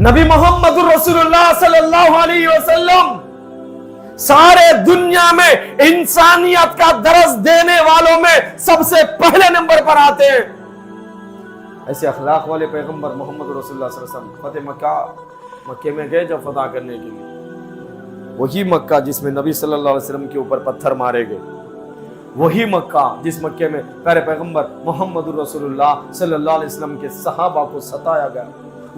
نبی محمد رسول صلی اللہ علیہ وسلم سارے دنیا میں انسانیت کا درس دینے والوں میں سب سے پہلے نمبر پر آتے ہیں۔ ایسے اخلاق والے پیغمبر محمد رسول اللہ صلی اللہ علیہ وسلم فتح مکے میں گئے جب فتح کرنے کے لیے، وہی مکہ جس میں نبی صلی اللہ علیہ وسلم کے اوپر پتھر مارے گئے، وہی مکہ جس مکے میں پیارے پیغمبر محمد رسول اللہ صلی اللہ علیہ وسلم کے صحابہ کو ستایا گیا،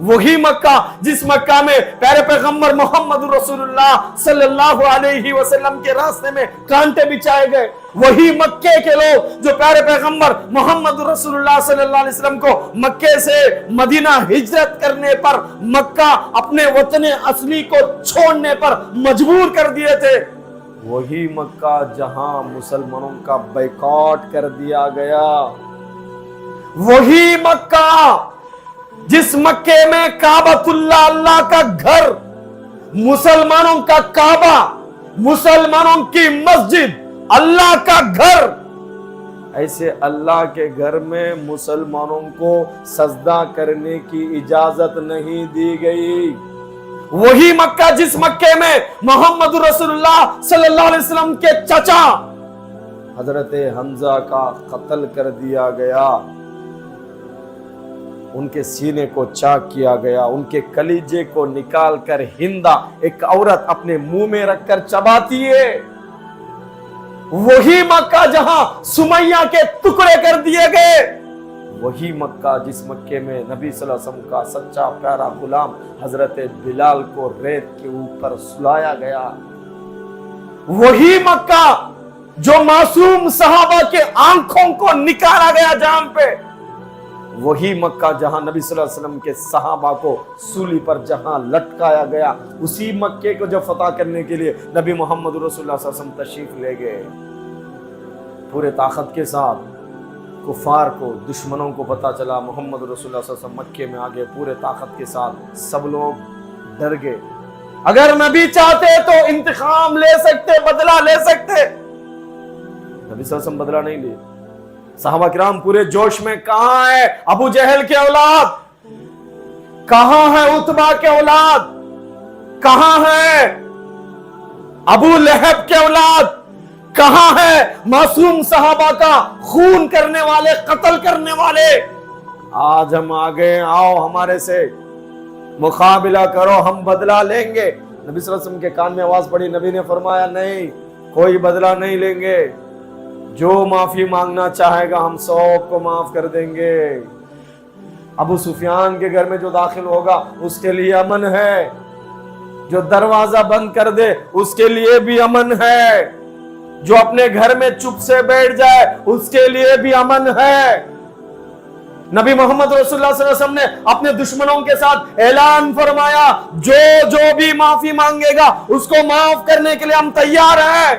وہی مکہ جس مکہ میں پیارے پیغمبر محمد رسول اللہ صلی اللہ علیہ وسلم کے راستے میں کانٹے بچھائے گئے، وہی مکے کے لوگ جو پیارے پیغمبر محمد رسول اللہ صلی اللہ علیہ وسلم کو مکے سے مدینہ ہجرت کرنے پر، مکہ اپنے وطن اصلی کو چھوڑنے پر مجبور کر دیے تھے، وہی مکہ جہاں مسلمانوں کا بائیکاٹ کر دیا گیا، وہی مکہ جس مکے میں کعبۃ اللہ، اللہ کا گھر، مسلمانوں کا کعبہ، مسلمانوں کی مسجد، اللہ کا گھر، ایسے اللہ کے گھر میں مسلمانوں کو سجدہ کرنے کی اجازت نہیں دی گئی، وہی مکہ جس مکے میں محمد رسول اللہ صلی اللہ علیہ وسلم کے چچا حضرت حمزہ کا قتل کر دیا گیا، ان کے سینے کو چاک کیا گیا، ان کے کلیجے کو نکال کر ہندا ایک عورت اپنے منہ میں رکھ کر چباتی ہے، وہی مکہ جہاں سمیہ کے ٹکڑے کر دیے گئے، وہی مکہ جس مکے میں نبی صلی اللہ علیہ وسلم کا سچا پیارا غلام حضرت بلال کو ریت کے اوپر سلایا گیا، وہی مکہ جو معصوم صحابہ کے آنکھوں کو نکالا گیا جان پہ، وہی مکہ جہاں نبی صلی اللہ علیہ وسلم کے صحابہ کو سولی پر جہاں لٹکایا گیا، اسی مکے کو جو فتح کرنے کے لیے نبی محمد رسول اللہ صلی اللہ علیہ وسلم تشریف لے گئے، پورے طاقت کے ساتھ کفار کو، دشمنوں کو پتا چلا محمد رسول اللہ صلی اللہ علیہ وسلم مکے میں آگے، پورے طاقت کے ساتھ سب لوگ ڈر گئے، اگر نبی چاہتے تو انتقام لے سکتے، بدلہ لے سکتے، نبی صلی اللہ علیہ وسلم بدلہ نہیں لیے، صحابہ کرام پورے جوش میں، کہاں ہے ابو جہل کے اولاد، کہاں ہے عتبہ کے اولاد، کہاں ہے ابو لہب کے اولاد، کہاں ہے معصوم صحابہ کا خون کرنے والے، قتل کرنے والے، آج ہم آگے، آؤ ہمارے سے مقابلہ کرو، ہم بدلہ لیں گے۔ نبی صلی اللہ علیہ وسلم کے کان میں آواز پڑی، نبی نے فرمایا نہیں، کوئی بدلہ نہیں لیں گے، جو معافی مانگنا چاہے گا ہم سب کو معاف کر دیں گے، ابو سفیان کے گھر میں جو داخل ہوگا اس کے لیے امن ہے، جو دروازہ بند کر دے اس کے لیے بھی امن ہے، جو اپنے گھر میں چپ سے بیٹھ جائے اس کے لیے بھی امن ہے۔ نبی محمد رسول اللہ صلی اللہ علیہ وسلم نے اپنے دشمنوں کے ساتھ اعلان فرمایا، جو بھی معافی مانگے گا اس کو معاف کرنے کے لیے ہم تیار ہیں۔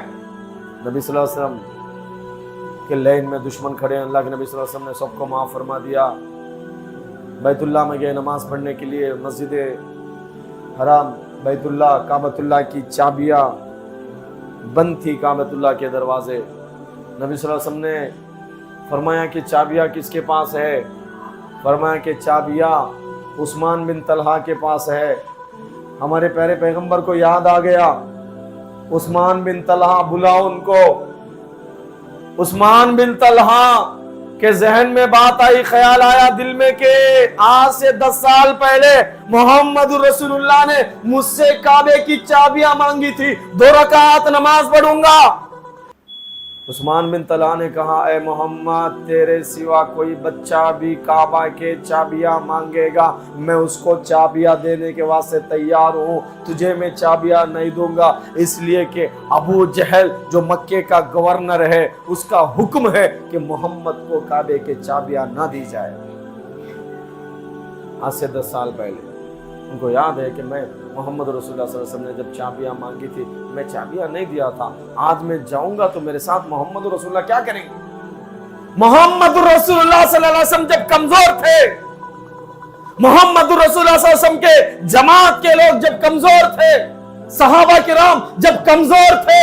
نبی صلی اللہ علیہ وسلم کہ لین میں دشمن کھڑے ہیں، اللہ کے نبی صلی اللہ علیہ وسلم نے سب کو معاف فرما دیا، بیت اللہ میں گئے نماز پڑھنے کے لیے، مسجد حرام، بیت اللہ، کعبۃ اللہ کی چابیاں بند تھی، کعبۃ اللہ کے دروازے، نبی صلی اللہ علیہ وسلم نے فرمایا کہ چابیاں کس کے پاس ہے؟ فرمایا کہ چابیاں عثمان بن طلحہ کے پاس ہے۔ ہمارے پیارے پیغمبر کو یاد آ گیا، عثمان بن طلحہ، بلاؤ ان کو۔ عثمان بن طلحہ کے ذہن میں بات آئی، خیال آیا دل میں کہ آج سے 10 سال پہلے محمد رسول اللہ نے مجھ سے کعبے کی چابیاں مانگی تھی، 2 رکعت نماز پڑھوں گا۔ عثمان بن طلحہ نے کہا، اے محمد، تیرے سوا کوئی بچہ بھی کعبہ کے چابیاں مانگے گا میں اس کو چابیاں دینے کے واسطے تیار ہوں، تجھے میں چابیاں نہیں دوں گا، اس لیے کہ ابو جہل جو مکے کا گورنر ہے اس کا حکم ہے کہ محمد کو کعبے کے چابیاں نہ دی جائے۔ آج سے 10 سال پہلے ان کو یاد ہے کہ میں محمد رسول اللہ صلی اللہ علیہ وسلم نے جب چابیاں مانگی تھی میں چابیاں نہیں دیا تھا، آج میں جاؤں گا تو میرے ساتھ محمد رسول اللہ کیا کریں گے؟ محمد رسول اللہ صلی اللہ علیہ وسلم جب کمزور تھے، محمد رسول اللہ صلی اللہ علیہ وسلم کے جماعت کے لوگ جب کمزور تھے، صحابہ کرام جب کمزور تھے،